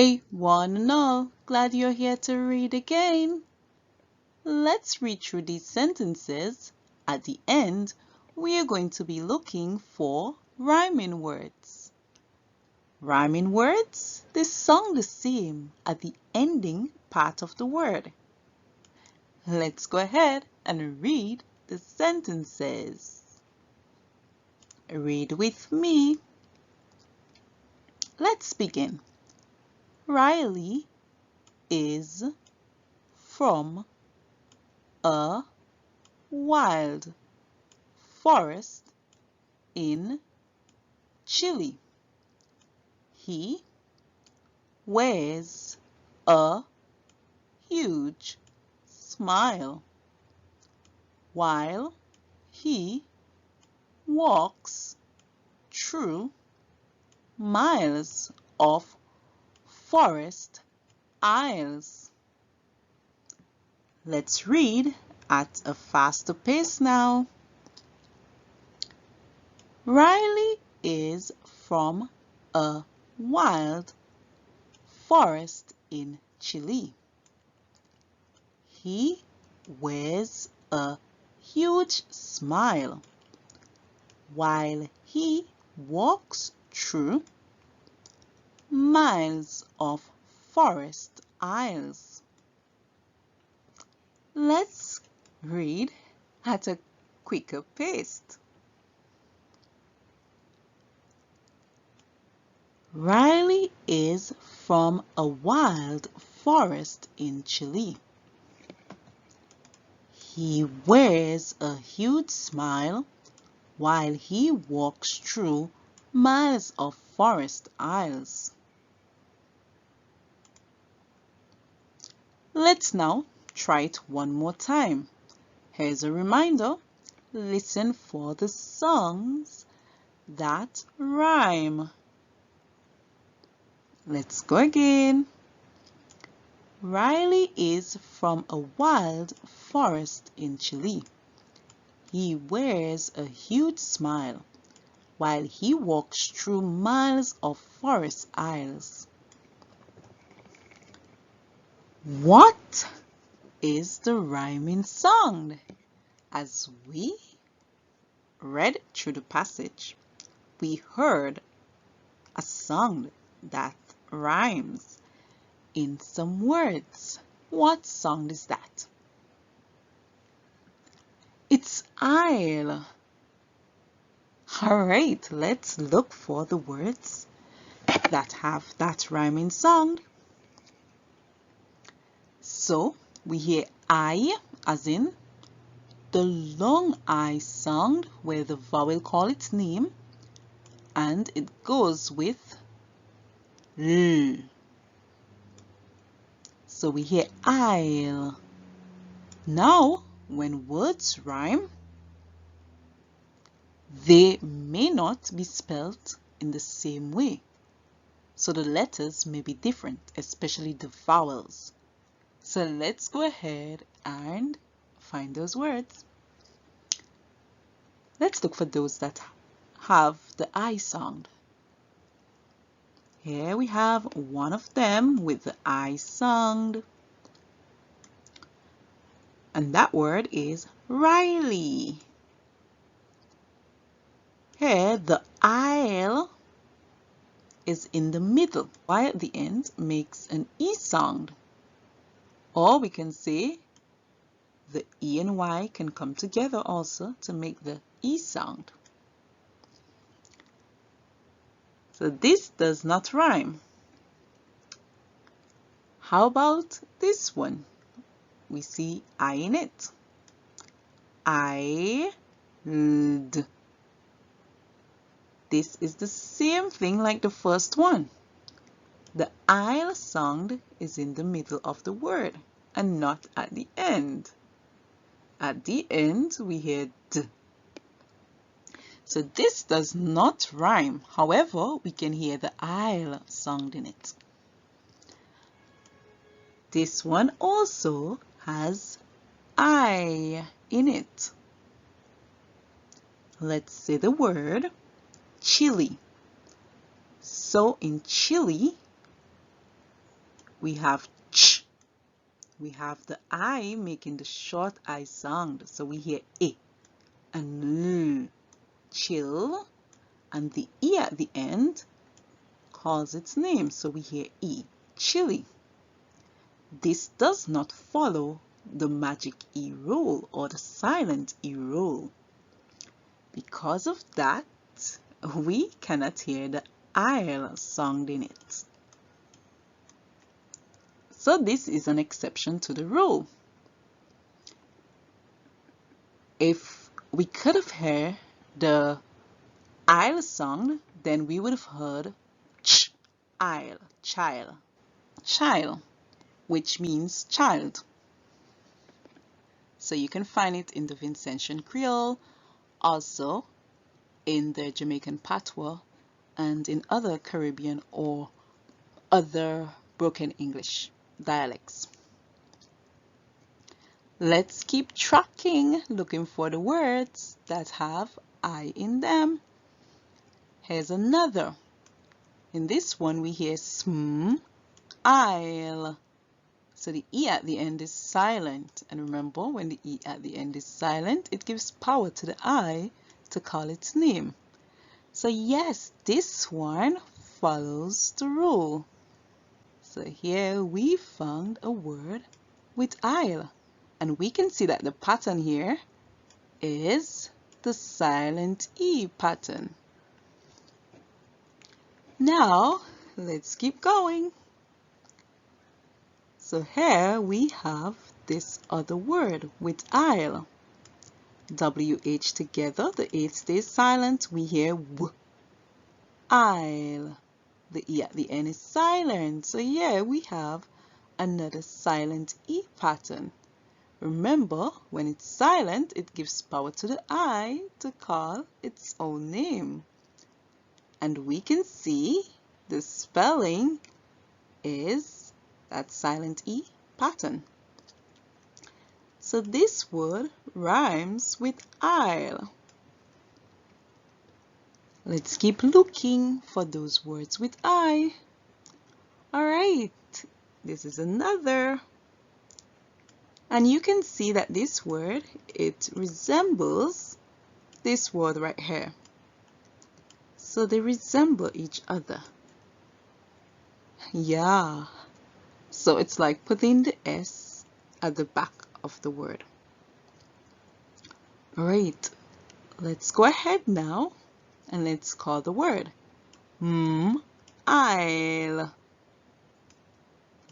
Hey, one and all, glad you're here to read again. Let's read through these sentences. At the end, we are going to be looking for rhyming words. Rhyming words, they sound the same at the ending part of the word. Let's go ahead and read the sentences. Read with me. Let's begin. Riley is from a wild forest in Chile. He wears a huge smile while he walks through miles of forest aisles. Let's read at a faster pace now. Riley is from a wild forest in Chile. He wears a huge smile while he walks through miles of forest aisles. Let's read at a quicker pace. Riley is from a wild forest in Chile. He wears a huge smile while he walks through miles of forest aisles. Let's now try it one more time. Here's a reminder. Listen for the songs that rhyme. Let's go again. Riley is from a wild forest in Chile. He wears a huge smile while he walks through miles of forest aisles. What is the rhyming sound? As we read through the passage, we heard a sound that rhymes in some words. What sound is that? It's aisle. All right, let's look for the words that have that rhyming sound. So we hear I as in the long I sound where the vowel call its name and it goes with L. So we hear aisle. Now when words rhyme, they may not be spelled in the same way. So the letters may be different, especially the vowels. So let's go ahead and find those words. Let's look for those that have the I sound. Here we have one of them with the I sound. And that word is Riley. Here the aisle is in the middle. Y at the end makes an E sound. Or we can say the E and Y can come together also to make the E sound. So this does not rhyme. How about this one? We see I in it. I-ld. This is the same thing like the first one. The I sound is in the middle of the word and not at the end. At the end, we hear D. So this does not rhyme. However, we can hear the I sound in it. This one also has I in it. Let's say the word Chile. So in Chile, we have ch. We have the I making the short I sound. So we hear I and l, chill, and the E at the end calls its name. So we hear E, chilly. This does not follow the magic E rule or the silent E rule. Because of that, we cannot hear the I'll sound in it. So this is an exception to the rule. If we could have heard the I'll sound, then we would have heard ch, I'll, child, child, which means child. So you can find it in the Vincentian Creole, also in the Jamaican Patois, and in other Caribbean or other broken English dialects. Let's keep tracking, looking for the words that have I in them. Here's another. In this one we hear sm, I'll. So the E at the end is silent. And remember, when the E at the end is silent, it gives power to the I to call its name. So yes, this one follows the rule. So here we found a word with I'll. And we can see that the pattern here is the silent E pattern. Now, let's keep going. So here we have this other word with I'll. WH together, the H stays silent. We hear W, I'll. The E at the end is silent. So here we have another silent E pattern. Remember, when it's silent, it gives power to the I to call its own name. And we can see the spelling is that silent E pattern. So this word rhymes with I'll. Let's keep looking for those words with I. Alright, this is another. And you can see that this word, it resembles this word right here. So they resemble each other. Yeah. So it's like putting the S at the back of the word. Alright, let's go ahead now and let's call the word. I'll.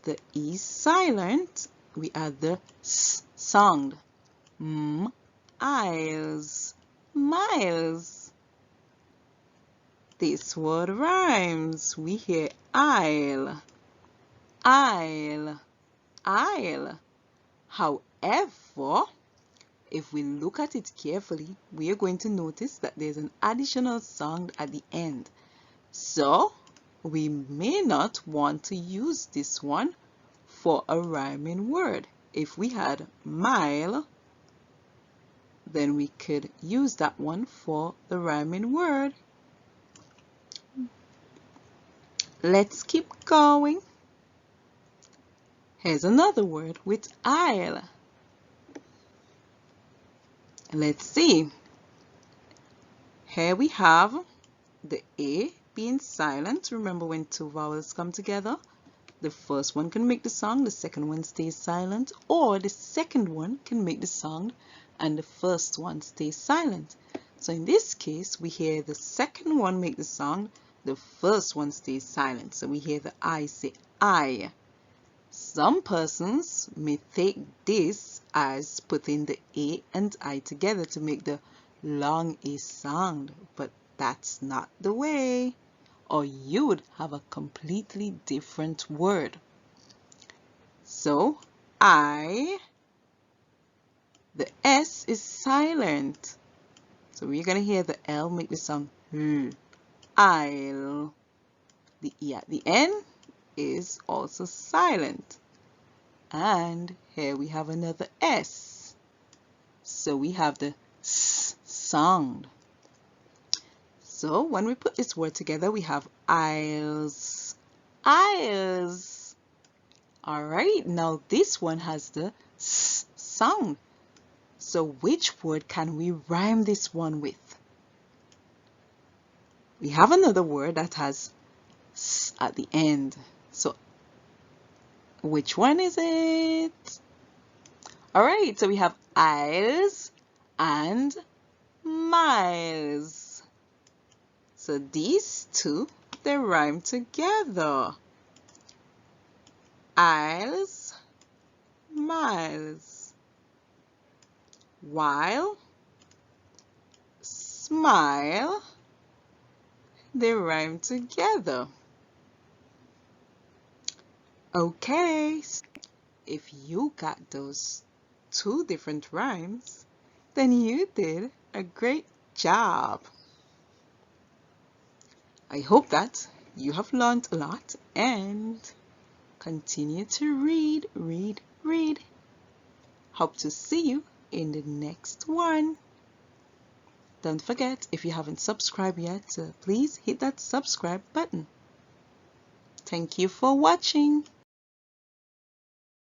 The E silent, we add the S sound. Miles, miles. This word rhymes. We hear I'll, I'll, I'll. However, if we look at it carefully, we are going to notice that there's an additional sound at the end. So, we may not want to use this one for a rhyming word. If we had mile, then we could use that one for the rhyming word. Let's keep going. Here's another word with I'll. Let's see. Here we have the A being silent. Remember, when two vowels come together, the first one can make the sound, the second one stays silent, or the second one can make the sound and the first one stays silent. So in this case, we hear the second one make the sound, the first one stays silent. So we hear the I say I. Some persons may take this as putting the A and I together to make the long A sound, but that's not the way, or you would have a completely different word. So I, the S is silent, so we're going to hear the L make the sound L. I'll. The E at the end is also silent, and here we have another S, so we have the S sound. So when we put this word together, we have Isles, Isles, Alright, now this one has the S sound. So which word can we rhyme this one with? We have another word that has S at the end. So which one is it? Alright, so we have eyes and miles. So these two, they rhyme together. Isles, miles. While, smile, they rhyme together. Okay, if you got those two different rhymes, then you did a great job. I hope that you have learned a lot and continue to read, read, read. Hope to see you in the next one. Don't forget, if you haven't subscribed yet, please hit that subscribe button. Thank you for watching.